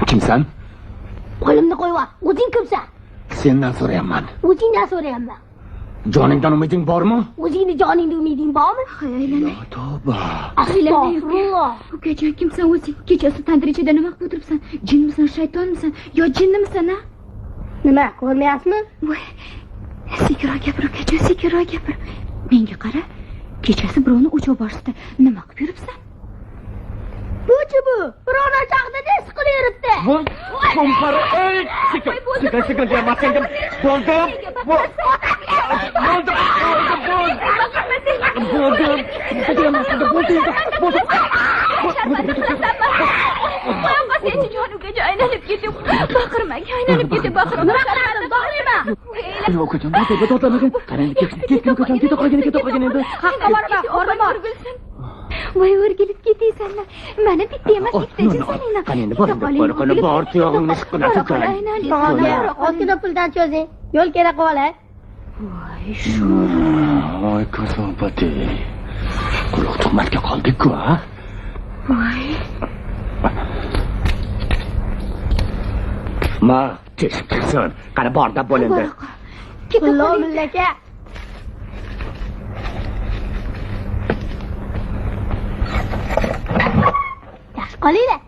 Kimsan? Qo'limni qo'yib, o'zing kimsan? Sendan so'rayapman. O'zingdan so'rayapman. Joningdan umiding bormi? O'zingni joningda umiding bormi? Aylanay. Tavba. Astag'firulloh. Ukajon, kimsan o'zing? Kechasi tandir ichida nima qilib o'tiribsan? Jinmisan, shaytonmisan yo jinnimisan, a? Nima, ko'rmayapsizmi? Voy. Sekinroq gapir, ukajon, sekinroq gapir. Menga qara. Kechasi birovni o'chov boshida nima qilib yuribsan? Bu-chi bu? Birovlar chaqda ne siqilib yuribdi? Voy, qo'mpara, ey! Sekin deyamatgandim. Bo'ldi. Qo'ying, jon ukajon, aylanib ketib. Baqirmang, aylanib ketib baqirmang. Nima qilasan? Baqirma. Ukajon, dodlamagan. Qarang, ketdim ukajon, keta qolgan endi. Haqqa borma, borma. Voy, o'rgilib ketaysanlar. Mana bitta emas, ikkita saninglar. Qani endi bor, tuyog'ingni siqqilasiz. Ozgina puldan cho'zing. Yo'l kerak qolay. Voy, shu. Voy, kasobati. Quloq tuhmatga qoldik-ku, ha? Voy. Ma, teshib kirsin. Qani borda bo'lindi. Ketib qoling. Mullaka. Yaxshi qolinglar.